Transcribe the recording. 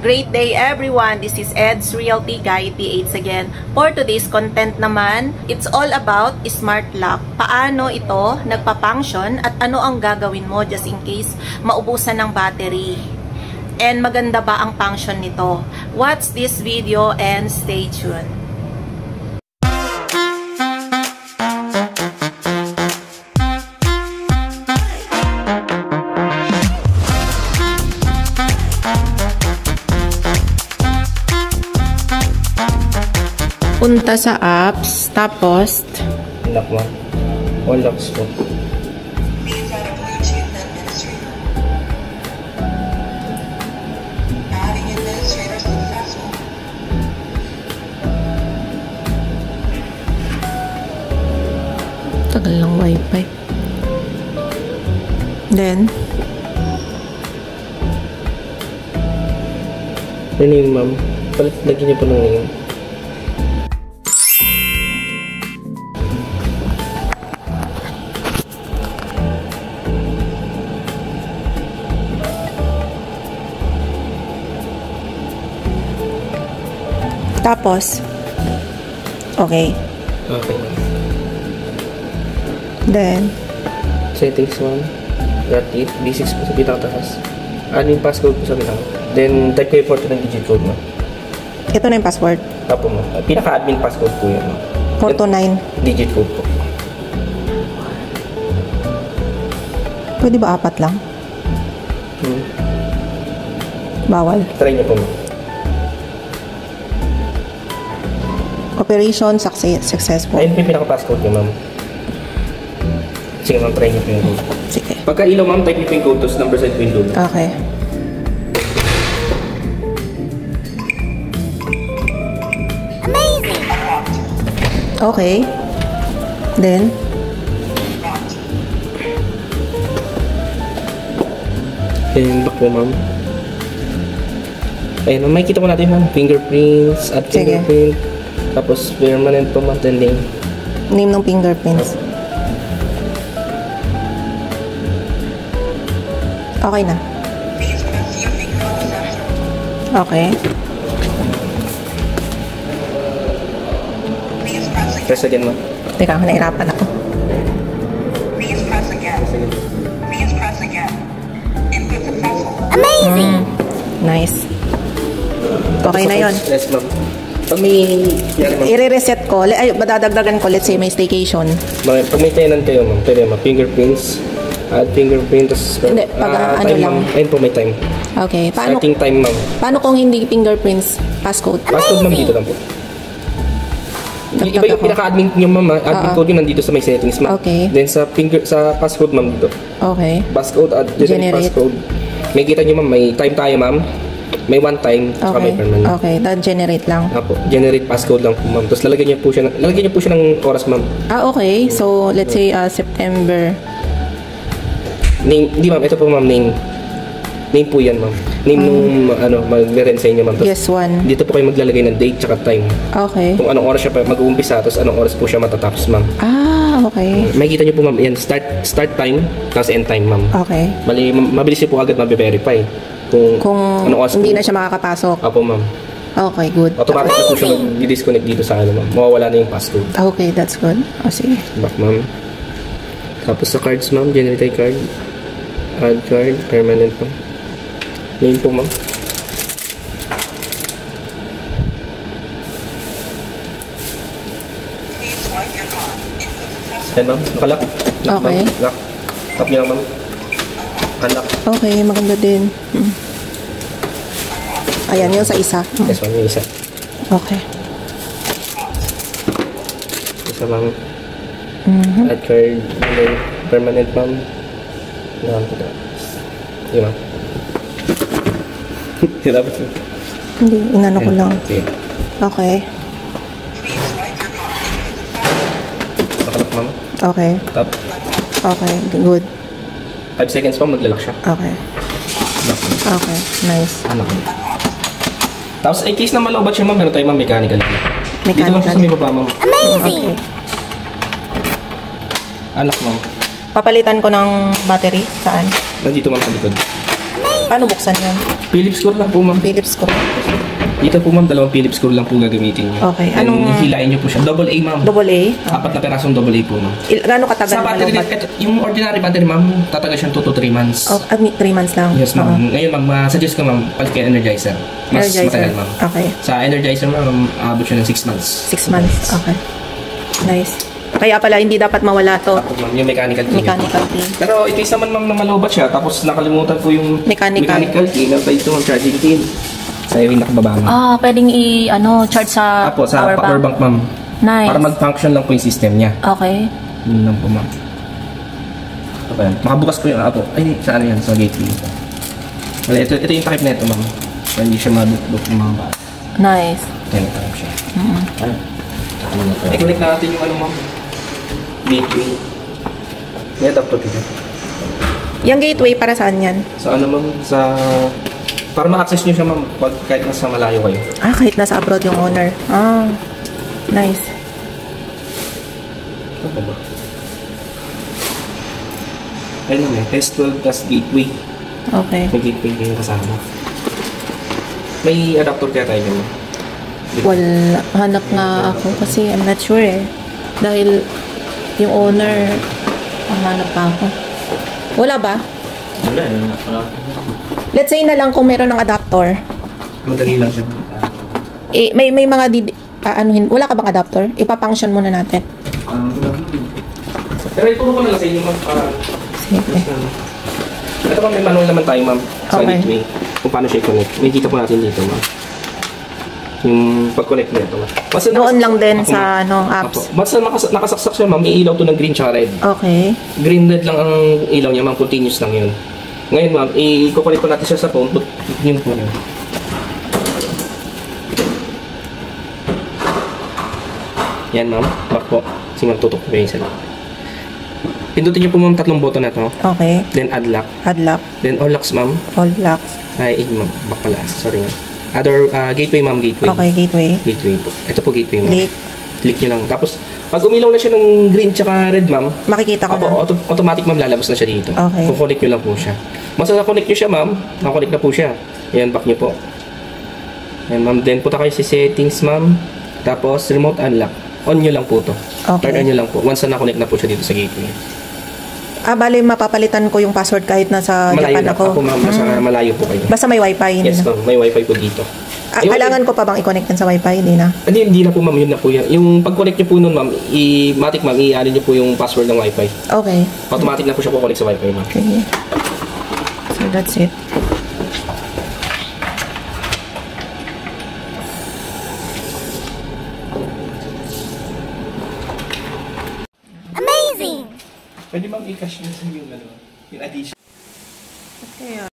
Great day everyone! This is Ed's Realty Guide PH again. For today's content naman, it's all about smart lock. Paano ito nagpa-function at ano ang gagawin mo just in case maubusan ng battery. And maganda ba ang function nito? Watch this video and stay tuned. Punta sa apps, tapos lock mo. All locks po. Tagal ng wifi. Then Name, ma'am. Lagyan niyo po ng name. tapos okay. Okay. Then Settings, ma'am. Got it. B6 po sa pinakataas. Add yung passcode po sa pinaka. Then type kayo 49 digit code, ma'am. ito na yung password. Tapo mo. Pinaka-admin passcode po yan, ma'am. 429 digit code po. Pwede ba 4 lang? Bawal. Try niyo po, ma'am. Operation successful. Ayun po yung pinaka-passcode niyo, ma'am. Sige, ma'am. Try niyo po yung code. Sige. Pagka ilaw, ma'am, type niyo po yung code tapos number side window. Okay. Amazing! Okay. Then Then back po, ma'am. Ayun, ma'am. Makikita ko natin, ma'am. Fingerprints at Sige. fingerprint. Tapos permanent po, ma'am. Then name. name ng fingerprints. Okay na. Okay. Press again, ma'am. Teka, nahirapan ako. Please press again. Please press again. Input successful. Amazing! Nice. Okay na yon. Yes, ma'am. Pag may... Yan, ma'am. I-reset ko. Ay, madadagdagan ko. Let's say may staycation. Pag may tenant kayo, ma'am, pwede, ma'am. Fingerprints. Add fingerprint. Hindi, pag ano time, lang. Ma'am. Ayun po, may time. Okay. Paano, Starting time, ma'am. paano kung hindi fingerprints? Passcode? Passcode, ma'am, dito lang po. Dagdag Iba yung ako. pinaka-admin nyo, ma'am. Admin code yun nandito sa may settings, ma'am. Okay. Then sa passcode, ma'am, dito. Okay. Passcode at generate passcode. May kita nyo, ma'am, may time tayo, ma'am. May one time, saka Okay. may permanent. Okay. Generate lang. Apo, generate passcode lang po, ma'am. Tapos lalagyan niyo po siya ng oras, ma'am. Okay. So, let's say September. Name, hindi, ma'am. Ito po, ma'am, name. Name po yan, ma'am. Name nung, mag-rent sa inyo, ma'am. Tapos, Yes, one. dito po kayo maglalagay ng date tsaka time. Okay. Kung anong oras siya mag-uumpisa, tapos anong oras po siya matatapos, ma'am. Okay. Makikita niyo po, ma'am, yan, start time, tapos end time, ma'am. Okay. Mabilis niyo po agad mabe-verify. Kung anong oras hindi po. na siya makakapasok. Apo, ma'am. Okay, good. Automatic na po siya mag-disconnect dito sa ma'am. Mawawala na yung passcode. Okay, that's good. Sige. Back, ma'am. Tapos sa cards, ma'am, generate card. Add card, permanent po. Name po, ma'am. Please swipe your card. Input successful. Yan, ma'am. Nakalock. Lock, Okay. ma'am. Lock. Tap niyo lang, ma'am. Unlock. Okay, maganda din. Ayan, yung sa isa. Yes, ma'am. Yung isa. Okay. Isa, ma'am. Add card. Permanent, ma'am. Yan, po. Yun, ma'am. Hirap. Hindi, inano ko lang. Sige. Okay. Please swipe your card. Input successful. Nakalock, ma'am. Okay. Tap. Okay, good. 5 seconds pa, maglalak siya. Okay. Okay, nice. Ano? Tapos, in case na malaubat siya, ma'am, meron tayo, ma'am, mechanical. Dito lang siya sa may baba, ma'am. Amazing! Okay. Anak, ma'am. Papalitan ko ng battery. Saan? Nandito, ma'am, sa likod. Paano buksan yan? Phillips screw lang po, ma'am. Phillips screw. Dito po, ma'am, dalawang Phillips screw lang po gagamitin niyo. Okay. And Anong- hihilain niyo po siya. Double A, ma'am. Double A? 4 na perasong double A po, ma'am. Gaano katagal Sa battery, malubat? yung ordinary battery, ma'am, tatagal siyang 2 to 3 months. Oh, 3 months lang? Yes, ma'am. Ngayon, ma'am, suggest ko, ma'am, palit kayo Energizer. Mas Energizer. matagal, ma'am. Okay. Sa Energizer, ma'am, aabot siya ng 6 months. 6 months. Okay. Nice. Kaya pala, hindi dapat mawala to. Tapos, ma'am, yung mechanical key. Mechanical key. Pero ito isa man, ma'am, na malobat siya. Tapos nakalimutan po yung Mechanical. key. Nabay ito, ma'am, charging pin. Sa yung nakababa, ma'am. Ah, pwedeng charge sa Apo, sa power bank, ma'am. Nice. Para mag-function lang po yung system niya. Okay. Yun lang po, ma'am. Okay. Makabukas po yung apo. Ay, sa ano yan? Sa gateway. Wala, ito yung takip na ito, ma'am. So, hindi siya mabukbuk yung mga bata. Nice. Yan, takip siya. I-connect natin yung ano, ma'am. Gateway. May adapter dito. Yung gateway, para saan yan? Sa ano, ma'am? Para ma-access nyo siya, ma'am, kahit nasa malayo kayo. Ah, kahit nasa abroad yung owner. Ah, nice. Ano ba? Ayun, may S12 plus gateway. Okay. May gateway kayo kasama. May adapter kaya tayo nyo. Wala. Hanap nga ako kasi I'm not sure eh. Dahil yung owner, hanap pa ako. Wala ba? Wala. Let's say na lang kung meron ng adapter. Madali lang siya. May mga wala ka bang adapter? Ipa-function muna natin. Pero ituro ko na lang sa inyo, ma'am. Sige. Ito, ma'am, may manual naman tayo, ma'am. Sa Okay. gateway. Kung paano siya i-connect. May kita po natin dito, ma'am. Yung pag-connect nito, ma'am. Doon lang din sa apps. Basta nakasaksak siya, ma'am, iilaw to ng green tsaka red. Okay. Green red lang ang ilaw niya, ma'am. Continuous lang yun. Ngayon, ma'am, i-connect ko natin siya sa phone. Yun po yun. Yan, ma'am. Back po. Singang tutok ko yung isa lang. Pindutin niyo po, ma'am, 3 button na to. Okay. Then add lock. Add lock. Then all locks, ma'am. All locks. Ay, ma'am. Back pala. Sorry, ma'am. Other gateway, ma'am. Gateway. Okay, gateway. Gateway po. Ito po gateway, ma'am. Click. Click nyo lang. Tapos, pag umilaw na siya ng green tsaka red, ma'am, Makikita ko na. automatic, ma'am, lalabas na siya dito. Okay. Kukonek nyo lang po siya. Once na-connect nyo siya, ma'am, nakakonek na po siya. Ayan, back nyo po. Ayan, ma'am. Then, punta kayo sa settings, ma'am. Tapos, remote unlock. On nyo lang po to. Okay. Turn on nyo lang po. Once na-connect na po siya dito sa gateway. Ah, bali mapapalitan ko yung password kahit nasa Malayo Japan na. ako. Ako, ma'am, nasa malayo po kayo. Basta may wifi. Hindi Yes, na. ma'am. May wifi po dito. Kailangan ko pa bang i-connect yan sa wifi? Hindi na. Hindi na po, ma'am. Yun na po yan. Yung pag-connect nyo po nun, ma'am, i-matic, ma'am, i-ano nyo po yung password ng wifi. Okay. Automatic na po siya kukonek sa wifi, ma'am. Okay. So that's it. Pwede, ma'am, i-cash nyo sa yung addition. Okay.